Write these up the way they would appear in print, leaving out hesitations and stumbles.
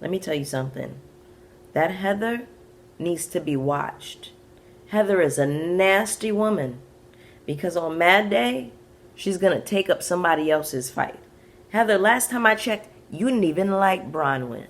Let me tell you something. That Heather needs to be watched. Heather is a nasty woman because on Mad Day, she's going to take up somebody else's fight. Heather, last time I checked, you didn't even like Bronwin.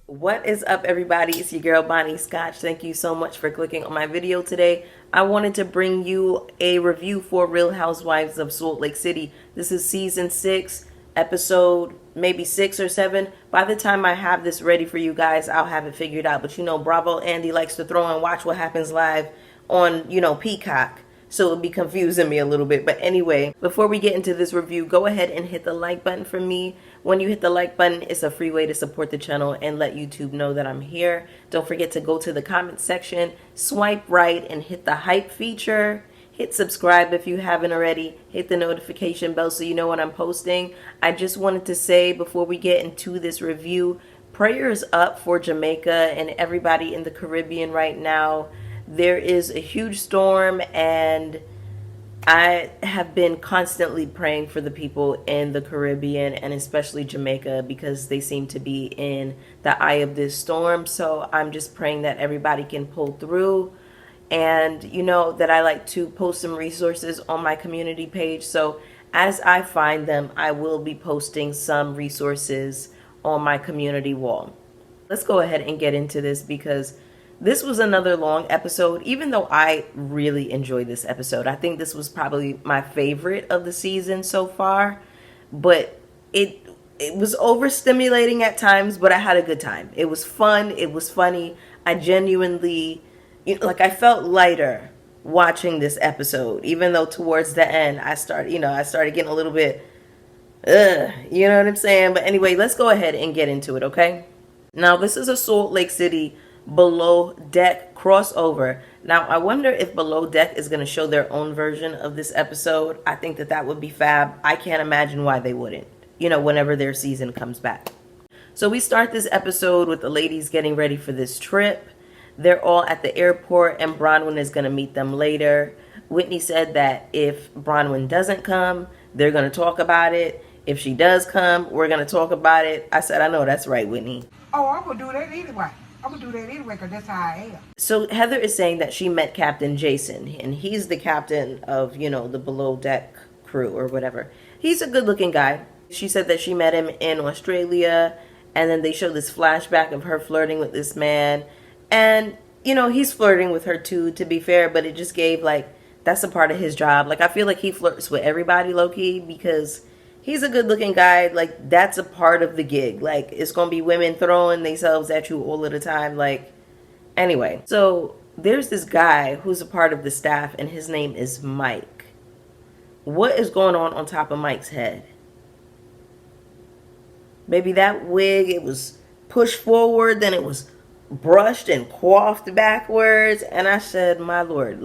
What is up, everybody? It's your girl Bonnie Scotch. Thank you so much for clicking on my video today. I wanted to bring you a review for Real Housewives of Salt Lake City. This is season 6, episode maybe 6 or 7. By the time I have this ready for you guys, I'll have it figured out. But you know, Bravo Andy likes to throw and watch what happens live on, Peacock. So it'll be confusing me a little bit. But anyway, before we get into this review, go ahead and hit the like button for me. When you hit the like button, it's a free way to support the channel and let YouTube know that I'm here. Don't forget to go to the comment section, swipe right, and hit the hype feature. Hit subscribe if you haven't already. Hit the notification bell so you know when I'm posting. I just wanted to say before we get into this review, prayers up for Jamaica and everybody in the Caribbean right now. There is a huge storm, and I have been constantly praying for the people in the Caribbean and especially Jamaica because they seem to be in the eye of this storm. So I'm just praying that everybody can pull through. And you know that I like to post some resources on my community page. So as I find them, I will be posting some resources on my community wall. Let's go ahead and get into this because this was another long episode, even though I really enjoyed this episode. I think this was probably my favorite of the season so far, but it was overstimulating at times, but I had a good time. It was fun. It was funny. I genuinely, I felt lighter watching this episode, even though towards the end I started getting a little bit, you know what I'm saying? But anyway, let's go ahead and get into it, okay? Now, this is a Salt Lake City Below Deck crossover. Now, I wonder if Below Deck is going to show their own version of this episode. I think that would be fab. I can't imagine why they wouldn't, whenever their season comes back. So we start this episode with the ladies getting ready for this trip. They're all at the airport, and Bronwin is going to meet them later. Whitney said that if Bronwin doesn't come, they're going to talk about it. If she does come, we're going to talk about it. I said, I know that's right, Whitney. Oh, I'm going to do that anyway. I'm going to do that anyway because that's how I am. So Heather is saying that she met Captain Jason, and he's the captain of, the below deck crew or whatever. He's a good looking guy. She said that she met him in Australia, and then they show this flashback of her flirting with this man. And, he's flirting with her too, to be fair, but it just gave, that's a part of his job. I feel like he flirts with everybody low-key because he's a good-looking guy. That's a part of the gig. It's going to be women throwing themselves at you all of the time. Anyway. So, there's this guy who's a part of the staff, and his name is Mike. What is going on top of Mike's head? Maybe that wig, it was pushed forward, then it was brushed and coiffed backwards. And I said, my Lord,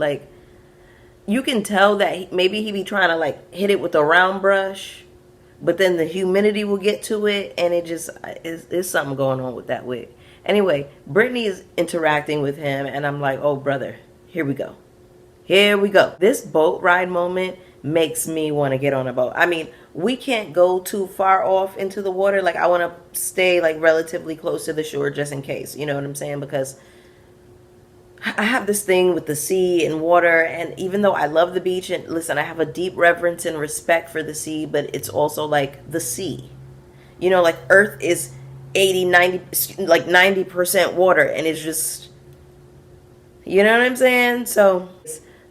you can tell that maybe he be trying to, hit it with a round brush. But then the humidity will get to it, and it just is something going on with that wig. Anyway, Brittany is interacting with him, and I'm like, oh, brother, here we go. Here we go. This boat ride moment makes me want to get on a boat. I mean, we can't go too far off into the water. I want to stay, relatively close to the shore just in case. You know what I'm saying? Because I have this thing with the sea and water, and even though I love the beach, and listen, I have a deep reverence and respect for the sea, but it's also the sea. Earth is 90% water, and it's just, you know what I'm saying? So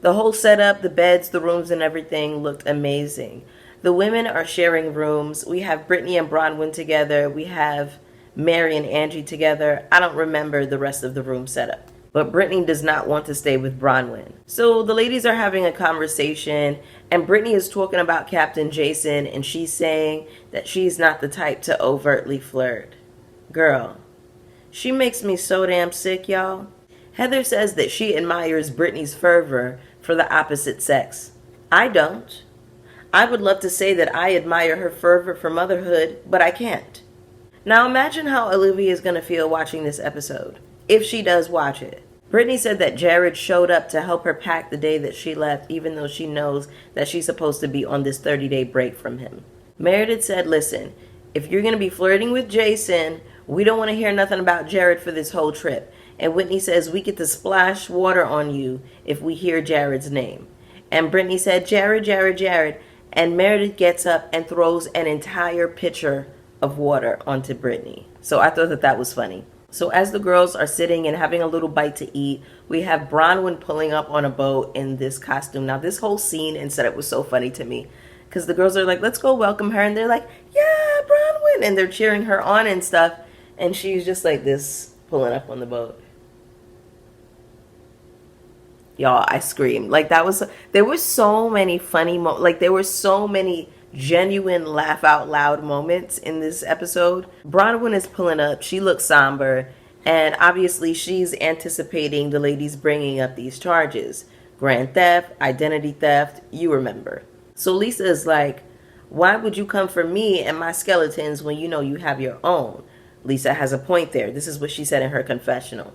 the whole setup, the beds, the rooms, and everything looked amazing. The women are sharing rooms. We have Brittany and Bronwin together. We have Mary and Angie together. I don't remember the rest of the room setup. But Brittany does not want to stay with Bronwin. So the ladies are having a conversation, and Brittany is talking about Captain Jason, and she's saying that she's not the type to overtly flirt. Girl, she makes me so damn sick, y'all. Heather says that she admires Brittany's fervor for the opposite sex. I don't. I would love to say that I admire her fervor for motherhood, but I can't. Now imagine how Olivia is going to feel watching this episode, if she does watch it. Brittany said that Jared showed up to help her pack the day that she left, even though she knows that she's supposed to be on this 30-day break from him. Meredith said, listen, if you're going to be flirting with Jason, we don't want to hear nothing about Jared for this whole trip. And Whitney says, we get to splash water on you if we hear Jared's name. And Brittany said, Jared, Jared, Jared. And Meredith gets up and throws an entire pitcher of water onto Brittany. So I thought that that was funny. So as the girls are sitting and having a little bite to eat, we have Bronwin pulling up on a boat in this costume. Now this whole scene and setup was so funny to me, because the girls are like, let's go welcome her. And they're like, yeah, Bronwin. And they're cheering her on and stuff. And she's just like this, pulling up on the boat. Y'all, I screamed. Like, that was, there were so many funny like there were so many genuine laugh out loud moments in this episode. Bronwyn is pulling up. She looks somber, and obviously she's anticipating the ladies bringing up these charges. Grand theft, identity theft, you remember. So Lisa is like, why would you come for me and my skeletons when you know you have your own? Lisa has a point there. This is what she said in her confessional.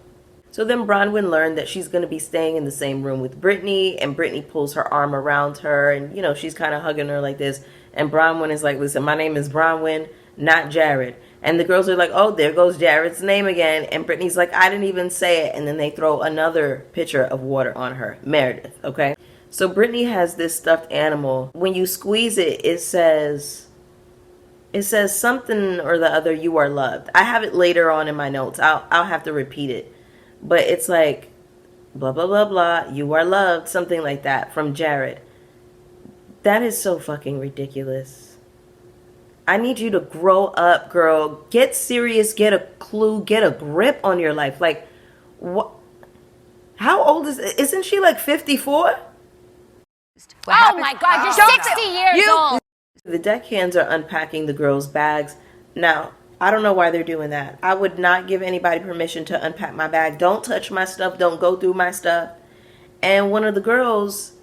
So then Bronwyn learned that she's going to be staying in the same room with Brittany, and Brittany pulls her arm around her, and, you know, she's kind of hugging her like this. And Bronwyn is like, listen, my name is Bronwyn, not Jared. And the girls are like, oh, there goes Jared's name again. And Brittany's like, I didn't even say it. And then they throw another pitcher of water on her, Meredith, okay? So Brittany has this stuffed animal. When you squeeze it, it says something or the other, you are loved. I have it later on in my notes. I'll have to repeat it. But it's like, blah, blah, blah, blah, you are loved, something like that from Jared. That is so fucking ridiculous. I need you to grow up, girl. Get serious, get a clue, get a grip on your life. Like, what? How old isn't she like 54? Oh my God, you're 60 years old. The deckhands are unpacking the girls' bags. Now, I don't know why they're doing that. I would not give anybody permission to unpack my bag. Don't touch my stuff. Don't go through my stuff. And one of the girls,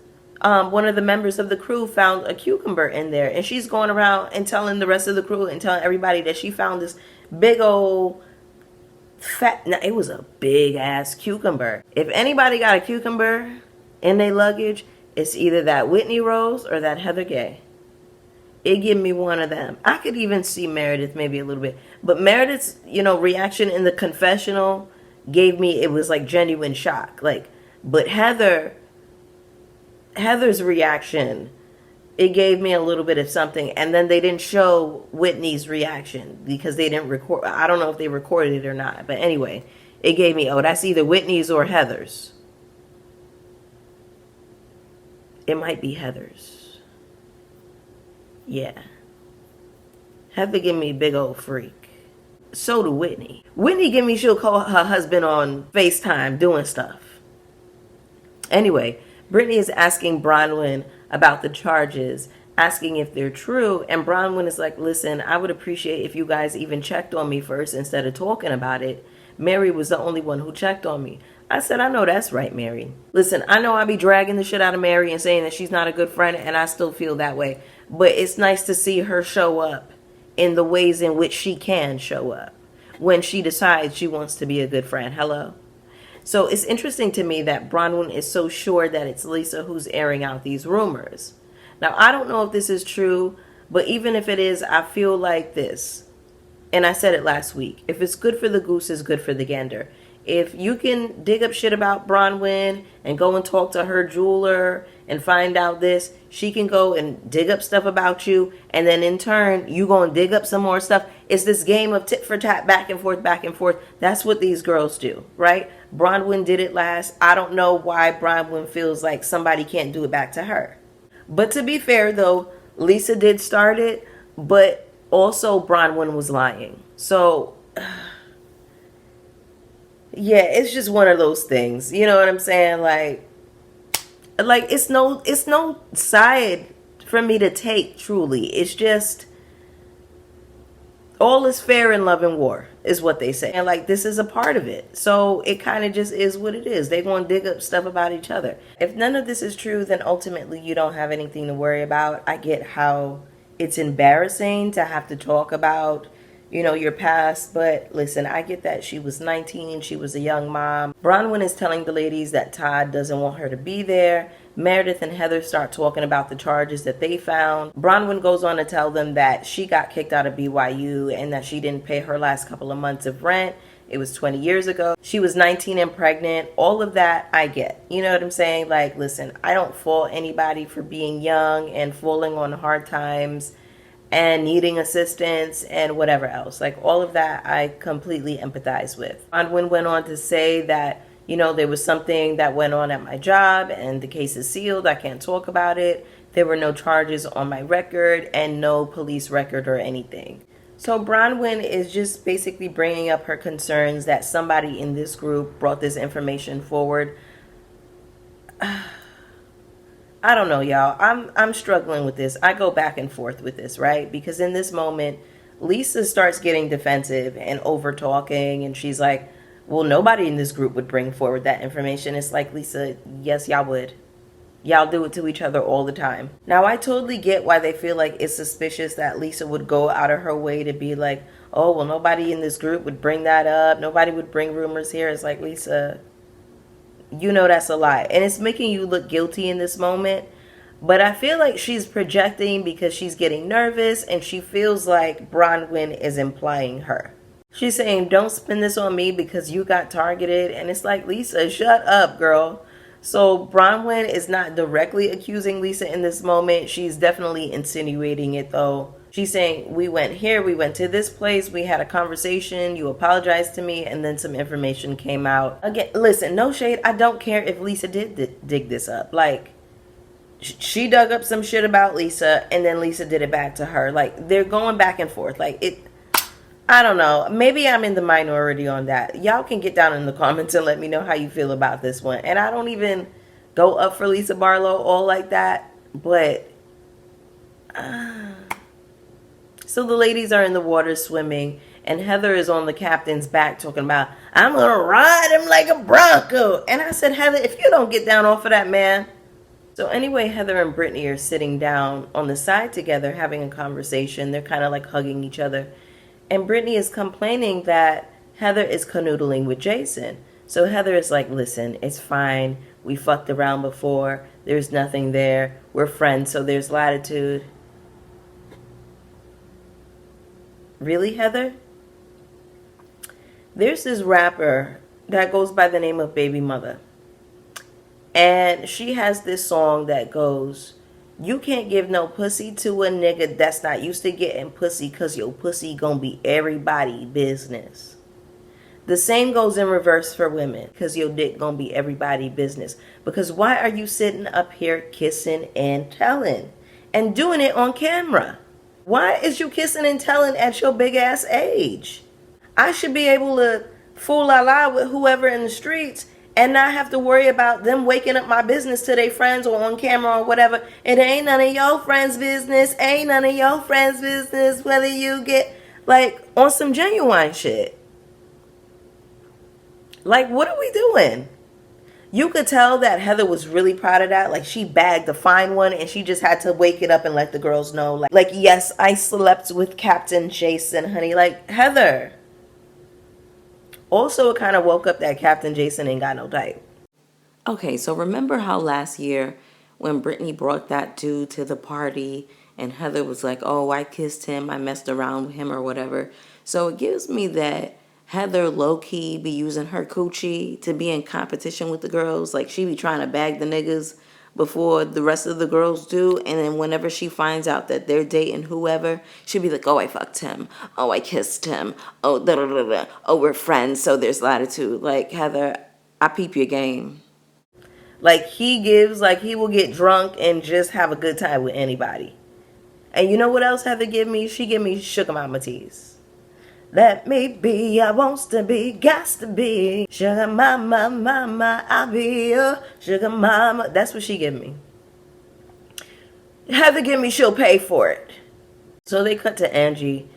one of the members of the crew found a cucumber in there. And she's going around and telling the rest of the crew and telling everybody that she found this big old fat, now it was a big ass cucumber. If anybody got a cucumber in their luggage, it's either that Whitney Rose or that Heather Gay. It give me one of them. I could even see Meredith maybe a little bit. But Meredith's, you know, reaction in the confessional gave me, it was like genuine shock. Like, but Heather's reaction, it gave me a little bit of something. And then they didn't show Whitney's reaction because they didn't record. I don't know if they recorded it or not. But anyway, it gave me, oh, that's either Whitney's or Heather's. It might be Heather's. Yeah. Heather give me a big old freak. So do Whitney. Whitney give me, she'll call her husband on FaceTime doing stuff. Anyway, Brittany is asking Bronwyn about the charges, asking if they're true. And Bronwyn is like, listen, I would appreciate if you guys even checked on me first instead of talking about it. Mary was the only one who checked on me. I said, I know that's right, Mary. Listen, I know I be dragging the shit out of Mary and saying that she's not a good friend, and I still feel that way. But it's nice to see her show up in the ways in which she can show up when she decides she wants to be a good friend. Hello? So it's interesting to me that Bronwyn is so sure that it's Lisa who's airing out these rumors. Now, I don't know if this is true, but even if it is, I feel like this. And I said it last week. If it's good for the goose, it's good for the gander. If you can dig up shit about Bronwyn and go and talk to her jeweler and find out this, she can go and dig up stuff about you. And then in turn, you go and dig up some more stuff. It's this game of tit for tat, back and forth, back and forth. That's what these girls do, right? Bronwyn did it last. I don't know why Bronwyn feels like somebody can't do it back to her. But to be fair, though, Lisa did start it, but also Bronwyn was lying. So yeah, it's just one of those things. You know what I'm saying? Like it's no side for me to take, truly. It's just all is fair in love and war is what they say. And like, this is a part of it. So it kind of just is what it is. They want to dig up stuff about each other. If none of this is true, then ultimately you don't have anything to worry about. I get how it's embarrassing to have to talk about, you know, your past. But listen, I get that. She was 19. She was a young mom. Bronwyn is telling the ladies that Todd doesn't want her to be there. Meredith and Heather start talking about the charges that they found. Bronwin goes on to tell them that she got kicked out of BYU and that she didn't pay her last couple of months of rent. It was 20 years ago. She was 19 and pregnant. All of that I get. You know what I'm saying? Like, listen, I don't fault anybody for being young and falling on hard times and needing assistance and whatever else. Like, all of that I completely empathize with. Bronwin went on to say that, you know, there was something that went on at my job and the case is sealed. I can't talk about it. There were no charges on my record and no police record or anything. So Bronwin is just basically bringing up her concerns that somebody in this group brought this information forward. I don't know, y'all. I'm struggling with this. I go back and forth with this, right? Because in this moment, Lisa starts getting defensive and over talking, and she's like, well, nobody in this group would bring forward that information. It's like, Lisa, yes, y'all would. Y'all do it to each other all the time. Now, I totally get why they feel like it's suspicious that Lisa would go out of her way to be like, oh, well, nobody in this group would bring that up. Nobody would bring rumors here. It's like, Lisa, you know that's a lie. And it's making you look guilty in this moment. But I feel like she's projecting because she's getting nervous and she feels like Bronwin is implying her. She's saying, don't spin this on me because you got targeted. And it's like, Lisa, shut up, girl. So Bronwin is not directly accusing Lisa in this moment. She's definitely insinuating it, though. She's saying, we went here, we went to this place, we had a conversation, you apologized to me, and then some information came out. Again, listen, no shade. I don't care if Lisa did dig this up. Like, she dug up some shit about Lisa, and then Lisa did it back to her. Like, they're going back and forth. Like, I don't know. Maybe I'm in the minority on that. Y'all can get down in the comments and let me know how you feel about this one. And I don't even go up for Lisa Barlow all like that. But, so the ladies are in the water swimming. And Heather is on the captain's back talking about, I'm going to ride him like a bronco. And I said, Heather, if you don't get down off of that man. So anyway, Heather and Brittany are sitting down on the side together having a conversation. They're kind of like hugging each other. And Brittany is complaining that Heather is canoodling with Jason. So Heather is like, listen, it's fine. We fucked around before. There's nothing there. We're friends, so there's latitude. Really, Heather? There's this rapper that goes by the name of Baby Mother. And she has this song that goes, you can't give no pussy to a nigga that's not used to getting pussy because your pussy gonna be everybody business. The same goes in reverse for women because your dick gonna be everybody business. Because why are you sitting up here kissing and telling and doing it on camera? Why is you kissing and telling at your big ass age? I should be able to fool la la with whoever in the streets and not have to worry about them waking up my business to their friends or on camera or whatever. It ain't none of your friends' business. Ain't none of your friends' business whether you get, like, on some genuine shit. Like, what are we doing? You could tell that Heather was really proud of that. Like, she bagged a fine one and she just had to wake it up and let the girls know. Like yes, I slept with Captain Jason, honey. Like, Heather. Also, it kind of woke up that Captain Jason ain't got no type. Okay, so remember how last year when Brittany brought that dude to the party and Heather was like, oh, I kissed him, I messed around with him or whatever. So it gives me that Heather low-key be using her coochie to be in competition with the girls. Like, she be trying to bag the niggas before the rest of the girls do. And then whenever she finds out that they're dating whoever, she'll be like, oh, I fucked him. Oh, I kissed him. Oh, da da da da. Oh, we're friends, so there's latitude. Like, Heather, I peep your game. Like, he will get drunk and just have a good time with anybody. And you know what else Heather give me? She give me sugar mama teas. Let me be, I wants to be, gots to be. Sugar mama, mama, I'll be your sugar mama. That's what she give me. Heather give me, she'll pay for it. So they cut to Angie.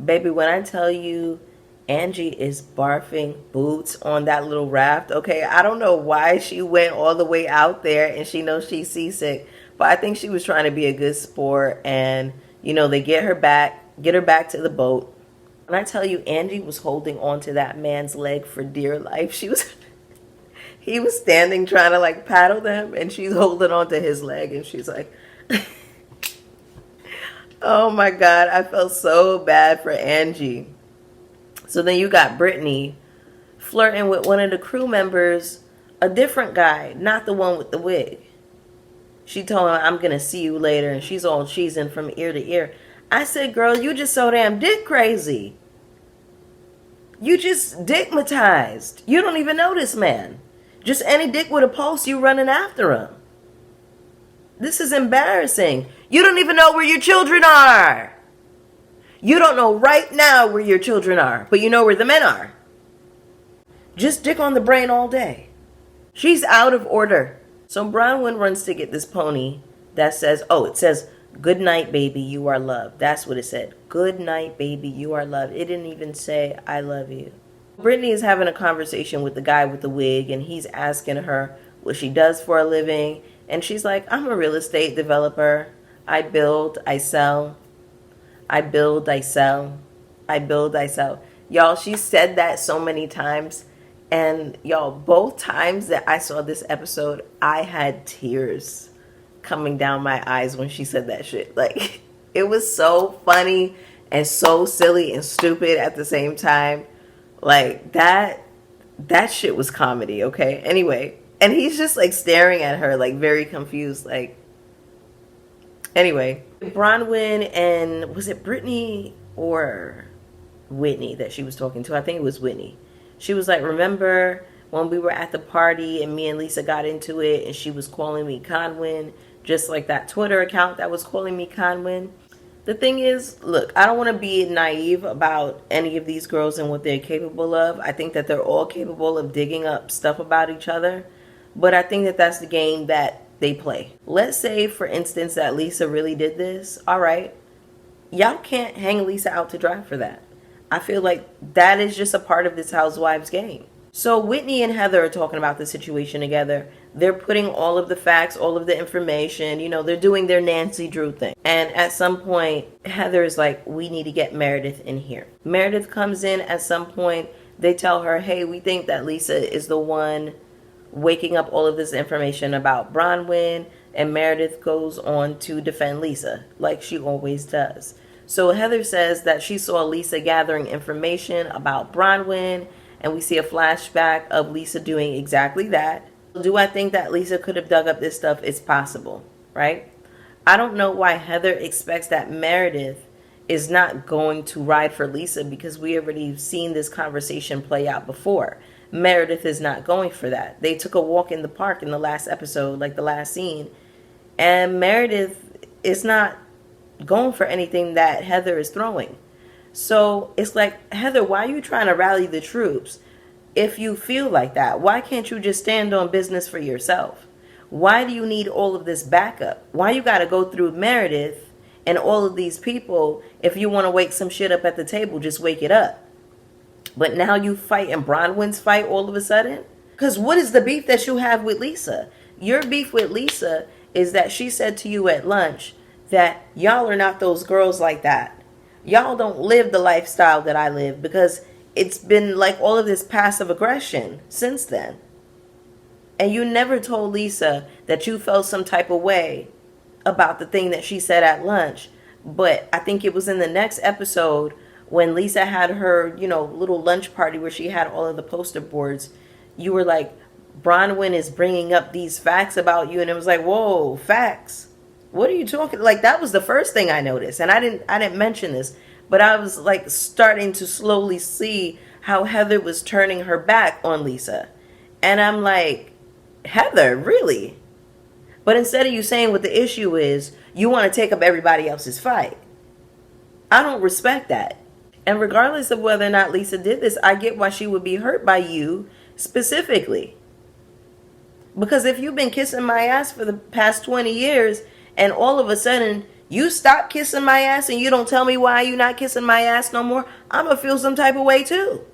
Baby, when I tell you Angie is barfing boots on that little raft, okay? I don't know why she went all the way out there and she knows she's seasick. But I think she was trying to be a good sport. And, you know, they get her back to the boat. And I tell you, Angie was holding on to that man's leg for dear life. He was standing trying to like paddle them, and she's holding on to his leg, and she's like, oh my God, I felt so bad for Angie. So then you got Brittany flirting with one of the crew members, a different guy, not the one with the wig. She told him, I'm going to see you later, and she's all cheesing from ear to ear. I said, girl, you just so damn dick crazy. You just dickmatized. You don't even know this man. Just any dick with a pulse, you running after him. This is embarrassing. You don't even know where your children are. You don't know right now where your children are, but you know where the men are. Just dick on the brain all day. She's out of order. So Bronwin runs to get this pony that says, oh, it says, good night, baby, you are loved. That's what it said. Good night, baby, you are loved. It didn't even say, I love you. Brittany is having a conversation with the guy with the wig, and he's asking her what she does for a living. And she's like, I'm a real estate developer. I build, I sell. I build, I sell. I build, I sell. Y'all, she said that so many times. And y'all, both times that I saw this episode, I had tears coming down my eyes when she said that shit. Like, it was so funny and so silly and stupid at the same time. Like, that shit was comedy, okay? Anyway, and he's just like staring at her like very confused. Like, anyway, Bronwin and was it Brittany or Whitney that she was talking to? I think it was Whitney. She was like, remember when we were at the party and me and Lisa got into it and she was calling me Conwin, just like that Twitter account that was calling me Conwin? The thing is, look, I don't want to be naive about any of these girls and what they're capable of. I think that they're all capable of digging up stuff about each other. But I think that that's the game that they play. Let's say, for instance, that Lisa really did this. All right. Y'all can't hang Lisa out to dry for that. I feel like that is just a part of this housewives game. So Whitney and Heather are talking about the situation together. They're putting all of the facts, all of the information, you know, they're doing their Nancy Drew thing. And at some point, Heather is like, we need to get Meredith in here. Meredith comes in at some point. They tell her, hey, we think that Lisa is the one waking up all of this information about Bronwin. And Meredith goes on to defend Lisa, like she always does. So Heather says that she saw Lisa gathering information about Bronwin, and we see a flashback of Lisa doing exactly that. Do I think that Lisa could have dug up this stuff? It's possible, right? I don't know why Heather expects that Meredith is not going to ride for Lisa, because we already seen this conversation play out before. Meredith is not going for that. They took a walk in the park in the last episode, like the last scene, and Meredith is not going for anything that Heather is throwing. So it's like, Heather, why are you trying to rally the troops? If you feel like that, why can't you just stand on business for yourself? Why do you need all of this backup? Why you got to go through Meredith and all of these people? If you want to wake some shit up at the table, just wake it up. But now you fight in Bronwyn's fight all of a sudden? Because what is the beef that you have with Lisa? Your beef with Lisa is that she said to you at lunch that y'all are not those girls like that. Y'all don't live the lifestyle that I live, because it's been like all of this passive aggression since then. And you never told Lisa that you felt some type of way about the thing that she said at lunch. But I think it was in the next episode when Lisa had her, you know, little lunch party where she had all of the poster boards. You were like, Bronwin is bringing up these facts about you. And it was like, whoa, facts? What are you talking? Like, that was the first thing I noticed. And I didn't mention this, but I was like starting to slowly see how Heather was turning her back on Lisa. And I'm like, Heather, really? But instead of you saying what the issue is, you want to take up everybody else's fight. I don't respect that. And regardless of whether or not Lisa did this, I get why she would be hurt by you specifically. Because if you've been kissing my ass for the past 20 years and all of a sudden you stop kissing my ass and you don't tell me why you're not kissing my ass no more, I'm going to feel some type of way too.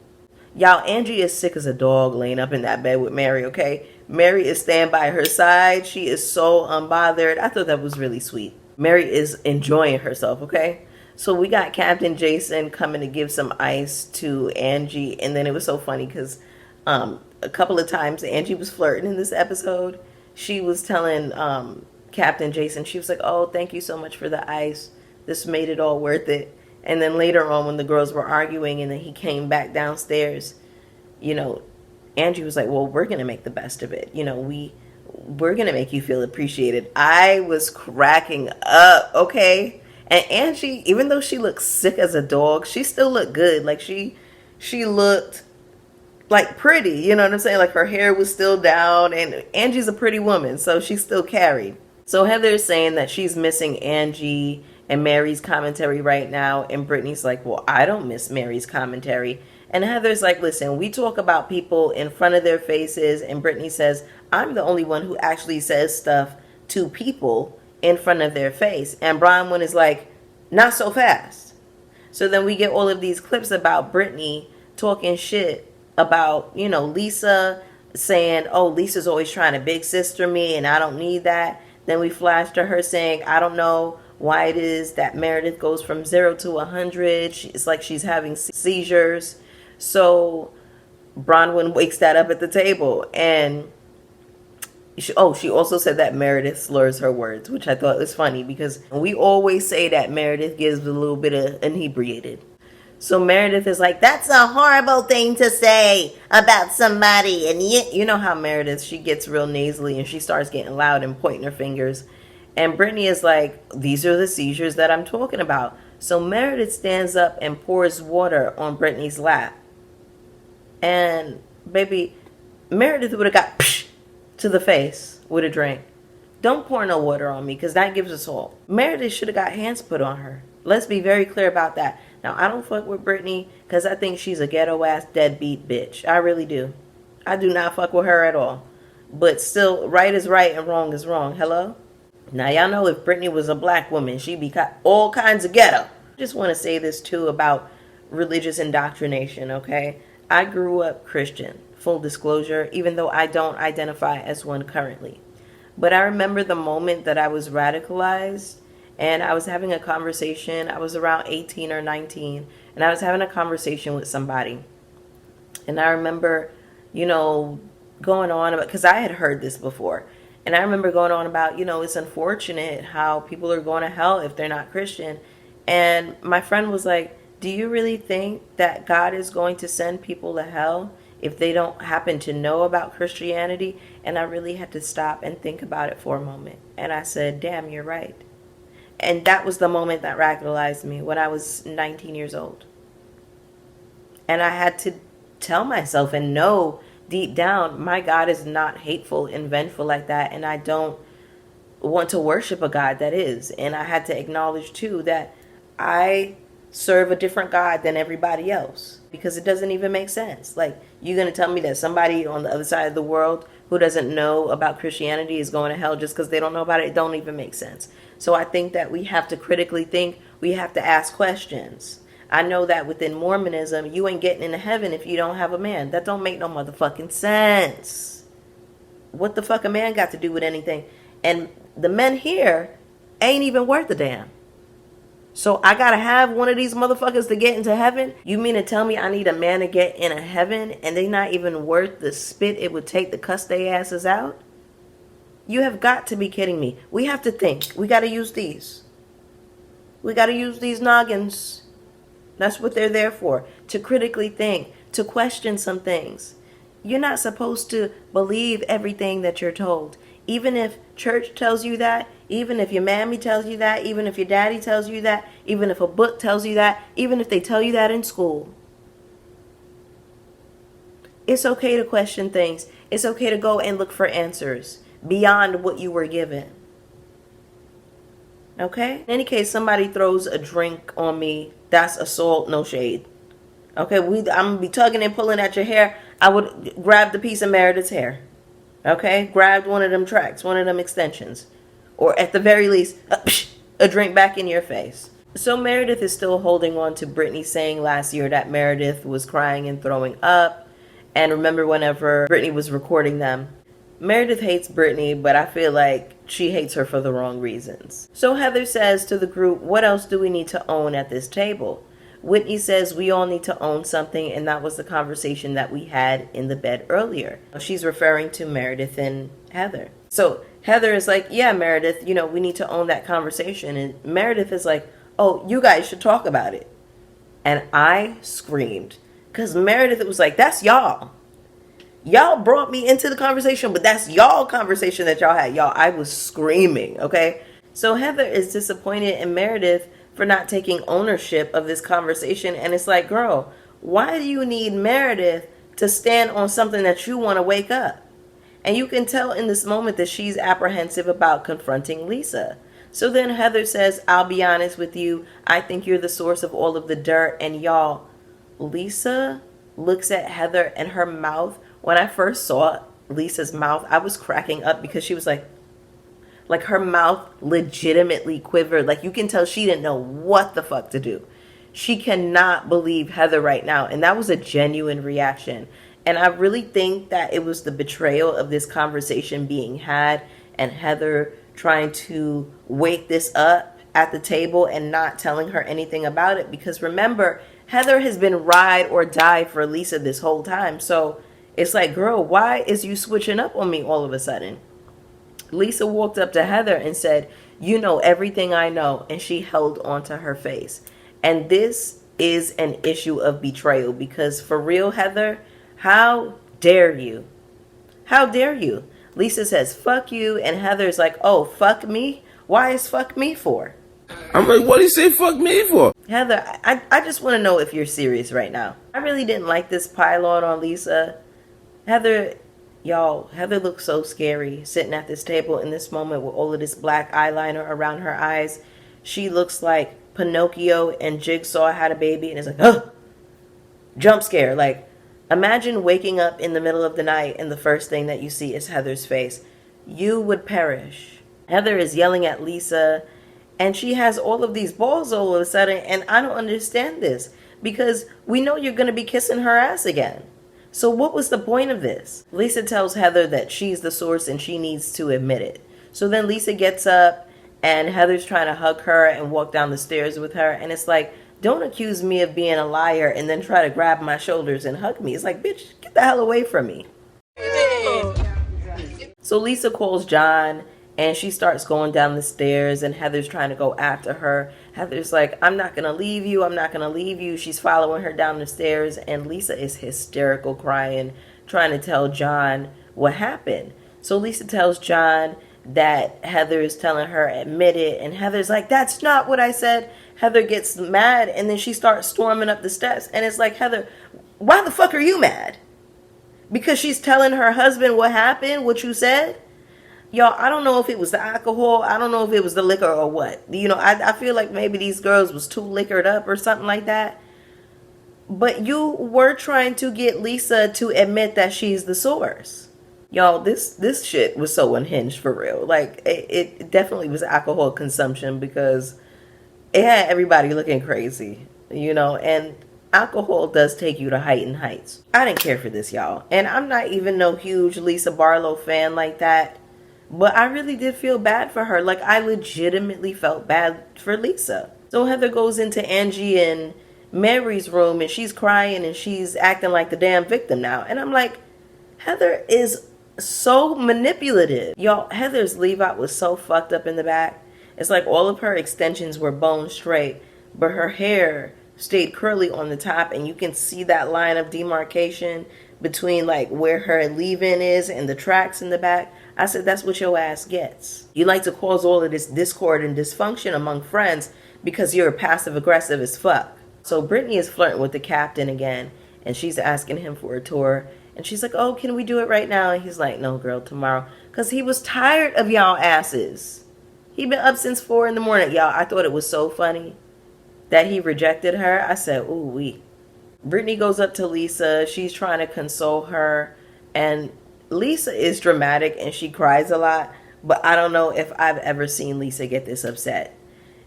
Y'all, Angie is sick as a dog laying up in that bed with Mary, okay? Mary is staying by her side. She is so unbothered. I thought that was really sweet. Mary is enjoying herself, okay? So we got Captain Jason coming to give some ice to Angie. And then it was so funny because A couple of times Angie was flirting in this episode. She was telling Captain Jason, she was like, oh, thank you so much for the ice. This made it all worth it. And then later on, when the girls were arguing and then he came back downstairs, you know, Angie was like, well, we're going to make the best of it. You know, we're going to make you feel appreciated. I was cracking up, okay? And Angie, even though she looked sick as a dog, she still looked good. Like, she looked like pretty, you know what I'm saying? Like, her hair was still down, and Angie's a pretty woman, so she still carried. So Heather is saying that she's missing Angie and Mary's commentary right now, and Brittany's like, well, I don't miss Mary's commentary. And Heather's like, listen, we talk about people in front of their faces, and Brittany says, I'm the only one who actually says stuff to people in front of their face. And Bronwin is like, not so fast. So then we get all of these clips about Brittany talking shit about, you know, Lisa, saying, oh, Lisa's always trying to big sister me and I don't need that. Then we flash to her saying, I don't know why it is that Meredith goes from 0 to 100. It's like she's having seizures. So Bronwin wakes that up at the table, and she also said that Meredith slurs her words, which I thought was funny because we always say that Meredith gives a little bit of inebriated. So Meredith is like, that's a horrible thing to say about somebody. And you know how Meredith, she gets real nasally and she starts getting loud and pointing her fingers. And Brittany is like, these are the seizures that I'm talking about. So Meredith stands up and pours water on Brittany's lap. And baby, Meredith would have got psh to the face with a drink. Don't pour no water on me because that gives us all. Meredith should have got hands put on her. Let's be very clear about that. Now, I don't fuck with Brittany because I think she's a ghetto-ass deadbeat bitch. I really do. I do not fuck with her at all. But still, right is right and wrong is wrong. Hello? Now, y'all know if Brittany was a black woman, she'd be all kinds of ghetto. I just want to say this, too, about religious indoctrination, okay? I grew up Christian, full disclosure, even though I don't identify as one currently. But I remember the moment that I was radicalized, and I was having a conversation. I was around 18 or 19, and I was having a conversation with somebody. And I remember, you know, going on about, because I had heard this before, and I remember going on about, you know, it's unfortunate how people are going to hell if they're not Christian. And my friend was like, do you really think that God is going to send people to hell if they don't happen to know about Christianity? And I really had to stop and think about it for a moment. And I said, damn, you're right. And that was the moment that radicalized me, when I was 19 years old. And I had to tell myself and know deep down, my God is not hateful and vengeful like that. And I don't want to worship a God that is. And I had to acknowledge too that I serve a different God than everybody else, because it doesn't even make sense. Like, you're going to tell me that somebody on the other side of the world who doesn't know about Christianity is going to hell just because they don't know about it? It don't even make sense. So I think that we have to critically think. We have to ask questions. I know that within Mormonism, you ain't getting into heaven if you don't have a man. That don't make no motherfucking sense. What the fuck a man got to do with anything? And the men here ain't even worth a damn. So I gotta have one of these motherfuckers to get into heaven? You mean to tell me I need a man to get into heaven and they not even worth the spit it would take to cuss their asses out? You have got to be kidding me. We have to think. We gotta use these. We gotta use these noggins. That's what they're there for. To critically think. To question some things. You're not supposed to believe everything that you're told. Even if church tells you that, even if your mammy tells you that, even if your daddy tells you that, even if a book tells you that, even if they tell you that in school. It's okay to question things. It's okay to go and look for answers beyond what you were given. Okay? In any case, somebody throws a drink on me, that's assault, no shade. Okay, I'm going to be tugging and pulling at your hair. I would grab the piece of Meredith's hair. Okay, grabbed one of them tracks, one of them extensions. Or at the very least, a drink back in your face. So Meredith is still holding on to Brittany saying last year that Meredith was crying and throwing up. And remember whenever Brittany was recording them, Meredith hates Brittany, but I feel like she hates her for the wrong reasons. So Heather says to the group, what else do we need to own at this table? Whitney says we all need to own something, and that was the conversation that we had in the bed earlier. She's referring to Meredith and Heather. So Heather is like, yeah, Meredith, you know, we need to own that conversation. And Meredith is like, oh, you guys should talk about it. And I screamed because Meredith was like, that's y'all. Y'all brought me into the conversation, but that's y'all conversation that y'all had. Y'all, I was screaming, okay? So Heather is disappointed in Meredith for not taking ownership of this conversation. And it's like, girl, why do you need Meredith to stand on something that you want to wake up? And you can tell in this moment that she's apprehensive about confronting Lisa. So then Heather says, I'll be honest with you. I think you're the source of all of the dirt. And y'all, Lisa looks at Heather and her mouth. When I first saw Lisa's mouth, I was cracking up because she was like her mouth legitimately quivered. Like you can tell she didn't know what the fuck to do. She cannot believe Heather right now. And that was a genuine reaction. And I really think that it was the betrayal of this conversation being had and Heather trying to wake this up at the table and not telling her anything about it. Because remember, Heather has been ride or die for Lisa this whole time. So it's like, girl, why is you switching up on me all of a sudden? Lisa walked up to Heather and said, you know everything I know. And she held onto her face. And this is an issue of betrayal because for real, Heather, how dare you? How dare you? Lisa says, fuck you. And Heather's like, oh, fuck me? Why is fuck me for? I'm like, what do you say fuck me for? Heather, I just want to know if you're serious right now. I really didn't like this pile on Lisa. Heather, y'all, Heather looks so scary sitting at this table in this moment with all of this black eyeliner around her eyes. She looks like Pinocchio and Jigsaw had a baby and it's like, oh, jump scare. Like, imagine waking up in the middle of the night and the first thing that you see is Heather's face. You would perish. Heather is yelling at Lisa and she has all of these balls all of a sudden, and I don't understand this because we know you're going to be kissing her ass again. So what was the point of this? Lisa tells Heather that she's the source and she needs to admit it. So then Lisa gets up and Heather's trying to hug her and walk down the stairs with her. And it's like, don't accuse me of being a liar and then try to grab my shoulders and hug me. It's like, bitch, get the hell away from me. So Lisa calls John and she starts going down the stairs and Heather's trying to go after her. Heather's like, I'm not going to leave you. I'm not going to leave you. She's following her down the stairs and Lisa is hysterical crying, trying to tell John what happened. So Lisa tells John that Heather is telling her, admit it. And Heather's like, that's not what I said. Heather gets mad and then she starts storming up the steps. And it's like, Heather, why the fuck are you mad? Because she's telling her husband what happened, what you said? Y'all, I don't know if it was the alcohol. I don't know if it was the liquor or what. You know, I feel like maybe these girls was too liquored up or something like that. But you were trying to get Lisa to admit that she's the source. Y'all, this shit was so unhinged for real. Like, it definitely was alcohol consumption because it had everybody looking crazy, you know, and alcohol does take you to heightened heights. I didn't care for this, y'all. And I'm not even no huge Lisa Barlow fan like that. But I really did feel bad for her. Like, I legitimately felt bad for Lisa. So Heather goes into Angie and Mary's room and she's crying and she's acting like the damn victim now. And I'm like, Heather is so manipulative. Y'all, Heather's leave-out was so fucked up in the back. It's like all of her extensions were bone straight, but her hair stayed curly on the top and you can see that line of demarcation between like where her leave-in is and the tracks in the back. I said, that's what your ass gets. You like to cause all of this discord and dysfunction among friends because you're passive-aggressive as fuck. So Brittany is flirting with the captain again, and she's asking him for a tour. And she's like, oh, can we do it right now? And he's like, no, girl, tomorrow. Because he was tired of y'all asses. He'd been up since 4 in the morning. Y'all, I thought it was so funny that he rejected her. I said, ooh, wee. Brittany goes up to Lisa. She's trying to console her. And Lisa is dramatic and she cries a lot, but I don't know if I've ever seen Lisa get this upset.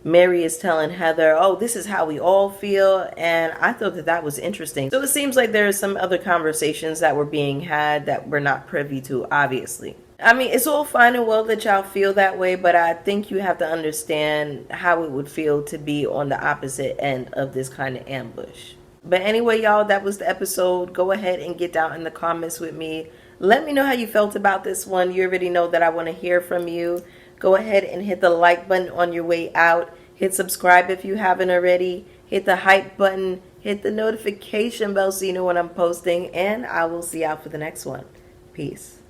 Mary is telling Heather, oh, this is how we all feel, and I thought that that was interesting. So it seems like there are some other conversations that were being had that we're not privy to, obviously. I mean, it's all fine and well that y'all feel that way, but I think you have to understand how it would feel to be on the opposite end of this kind of ambush. But anyway, y'all, that was the episode. Go ahead and get down in the comments with me. Let me know how you felt about this one. You already know that I want to hear from you. Go ahead and hit the like button on your way out. Hit subscribe if you haven't already. Hit the hype button. Hit the notification bell so you know when I'm posting. And I will see y'all for the next one. Peace.